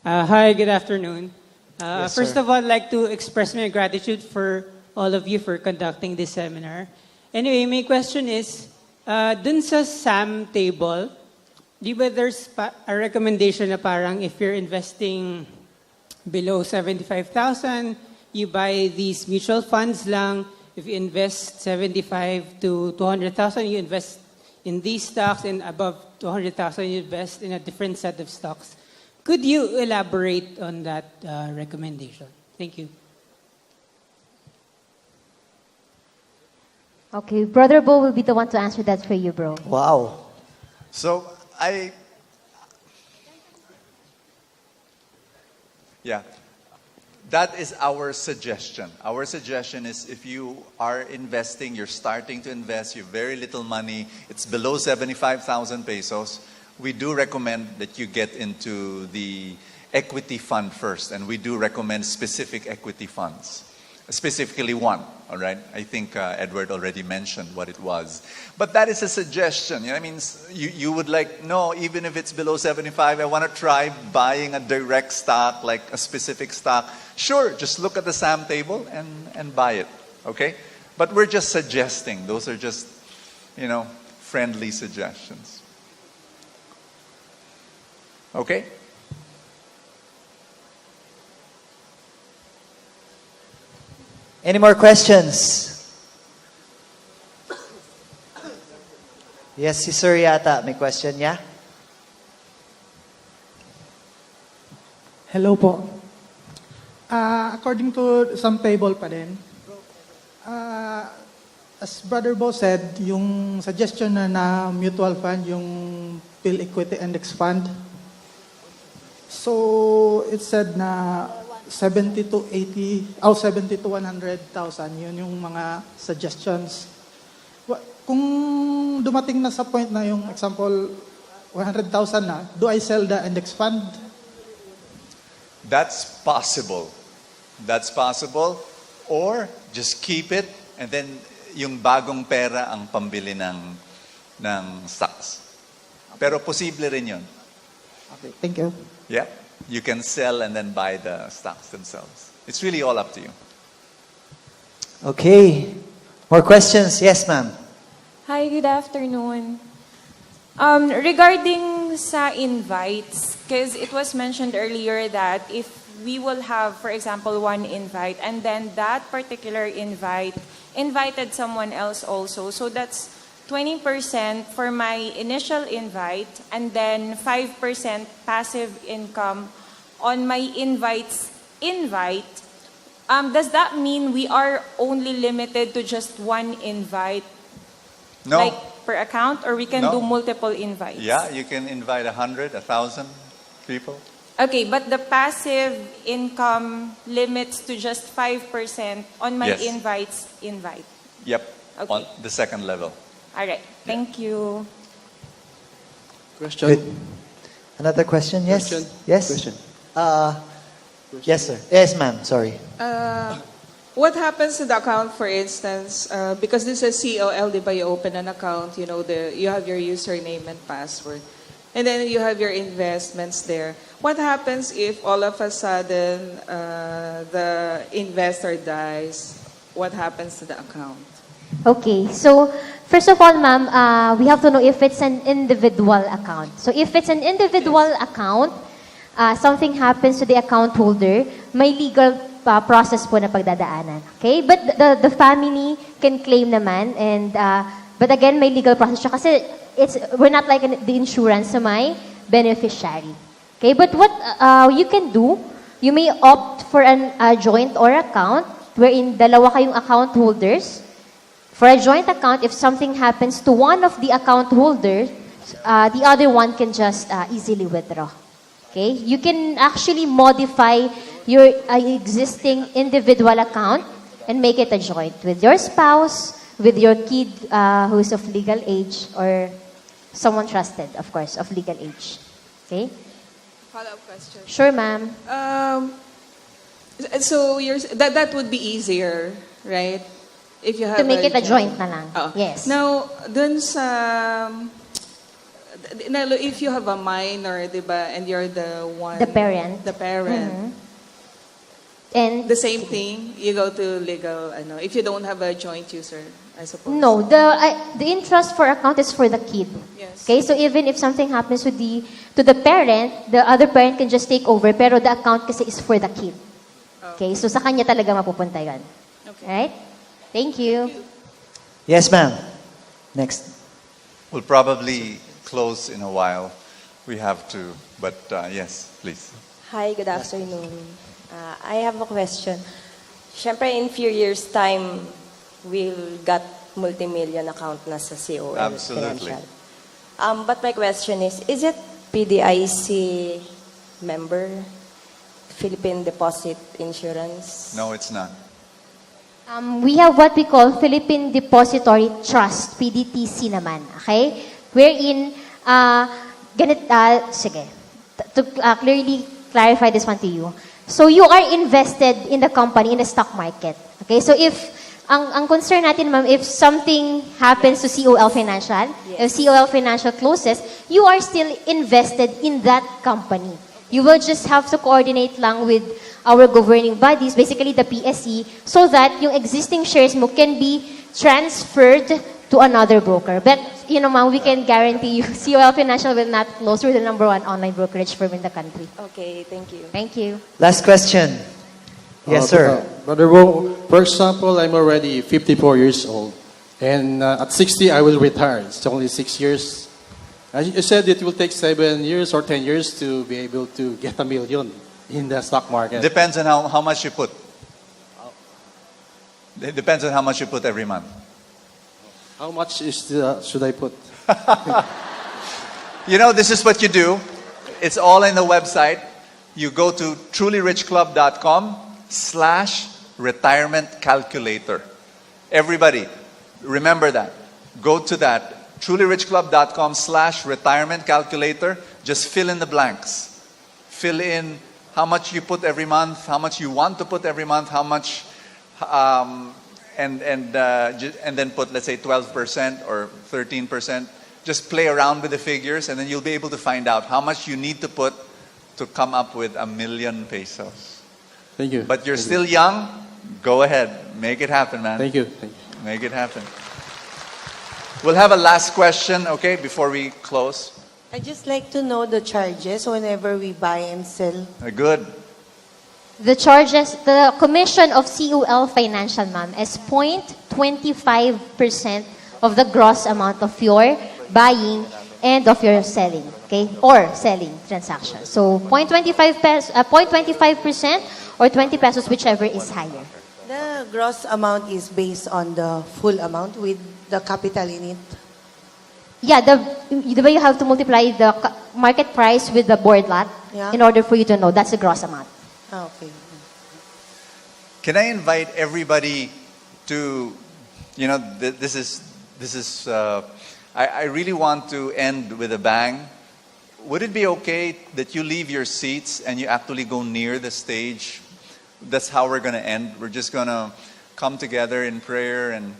Hi, good afternoon. Yes, First sir. of all, I'd like to express my gratitude for all of you for conducting this seminar. Anyway, my question is, dun sa SAM table, di ba there's a recommendation na parang if you're investing below 75,000, you buy these mutual funds lang. If you invest 75 to 200,000, you invest in these stocks, and above 200,000, you invest in a different set of stocks. Could you elaborate on that recommendation? Thank you. Okay, Brother Bo will be the one to answer that for you, bro. Wow. So yeah, that is our suggestion. Our suggestion is if you are investing, you're starting to invest, you have very little money, it's below 75,000 pesos, we do recommend that you get into the equity fund first, and we do recommend specific equity funds. Specifically one, all right? I think Edward already mentioned what it was. But that is a suggestion. You know, I mean, you would like, no, even if it's below 75, I want to try buying a direct stock, like a specific stock. Sure, just look at the SAM table and buy it, okay? But we're just suggesting. Those are just, you know, friendly suggestions. Okay? Any more questions? Yes, si Sir yata may question niya. Hello po. According to some table pa din, as Brother Bo said, yung suggestion na mutual fund, yung Phil Equity Index Fund, so it said na 70 to 80, 70 to 100,000, yun yung mga suggestions. Kung dumating na sa point na yung example, 100,000 na, do I sell the index fund? That's possible. That's possible. Or just keep it and then yung bagong pera ang pambili ng stocks. Pero posible rin yun. Okay, thank you. Yeah. You can sell and then buy the stocks themselves. It's really all up to you. Okay. More questions? Yes, ma'am. Hi, good afternoon. Regarding sa invites, because it was mentioned earlier that if we will have, for example, one invite, and then that particular invite invited someone else also, so that's 20% for my initial invite, and then 5% passive income on my invite's invite. Does that mean we are only limited to just one invite? No. Like per account, or we can No. do multiple invites? Yeah, you can invite 100, 1,000 people. Okay, but the passive income limits to just 5% on my Yes. invite's invite. Yep. Okay. On the second level. All right, thank you. Question. Good. Another question? Yes? Question. Yes? Question. Yes, sir. Yes, ma'am. Sorry. What happens to the account, for instance, because this is COL, di ba, you open an account, you know, you have your username and password, and then you have your investments there. What happens if all of a sudden the investor dies? What happens to the account? Okay, so first of all, ma'am, we have to know if it's an individual account. So if it's an individual account, something happens to the account holder, may legal process po na pagdadaanan. Okay? But the family can claim naman, and but again, may legal process siya kasi we're not like the insurance sa my beneficiary. Okay? But what you can do, you may opt for a joint or account wherein dalawa kayong account holders. For a joint account, if something happens to one of the account holders, the other one can just easily withdraw. Okay? You can actually modify your existing individual account and make it a joint with your spouse, with your kid who is of legal age, or someone trusted, of course, of legal age. Okay? Follow-up question. Sure, ma'am. So that would be easier, right? If you have To make it a joint na lang. Oh. Yes. Now, dun sa If you have a minor, diba, and you're the one... The parent. The parent. Mhm. And The same thing, you go to legal, if you don't have a joint user, I suppose. no, the interest for account is for the kid. Yes. Okay, so even if something happens to the parent, the other parent can just take over, pero the account kasi is for the kid. Okay, so sa kanya talaga mapupunta yun. Okay. Right? Thank you. Yes, ma'am. Next. We'll probably close in a while. We have to, but yes, please. Hi, good afternoon. I have a question. Siyempre, in few years' time, we'll got multi-million account na sa COL. Absolutely. Financial. But my question is it PDIC member, Philippine Deposit Insurance? No, it's not. We have what we call Philippine Depository Trust, PDTC naman, okay? Wherein, sige, to clearly clarify this one to you. So you are invested in the company, in the stock market, okay? So if, ang concern natin, ma'am, if something happens to COL Financial, if COL Financial closes, you are still invested in that company. You will just have to coordinate lang with our governing bodies, basically the PSE, so that yung existing shares mo can be transferred to another broker. But, ma'am, we can guarantee you, COL Financial will not close. We're the #1 online brokerage firm in the country. Okay, thank you. Thank you. Last question. Yes, sir. Brother Ro, for example, I'm already 54 years old. And at 60, I will retire. It's only 6 years. You said it will take 7 years or 10 years to be able to get $1 million in the stock market. Depends on how much you put. It depends on how much you put every month. How much should I put? This is what you do. It's all in the website. You go to TrulyRichClub.com/retirement calculator. Everybody, remember that. Go to that. TrulyRichClub.com/retirement calculator. Just fill in the blanks. Fill in how much you put every month, how much you want to put every month, how much, and then put, let's say, 12% or 13%. Just play around with the figures, and then you'll be able to find out how much you need to put to come up with 1 million pesos. Thank you. But you're still young. Go ahead, make it happen, man. Thank you. Thank you. Make it happen. We'll have a last question, okay, before we close. I'd just like to know the charges whenever we buy and sell. Good. The charges, the commission of COL Financial, ma'am, is 0.25% of the gross amount of your buying and of your selling, okay, or selling transaction. So 0.25% or 20 pesos, whichever is higher. The gross amount is based on the full amount with the capital in it. Yeah, the way you have to multiply the market price with the board lot in order for you to know that's the gross amount. Okay. Can I invite everybody to, this is. I really want to end with a bang. Would it be okay that you leave your seats and you actually go near the stage? That's how we're going to end. We're just going to come together in prayer and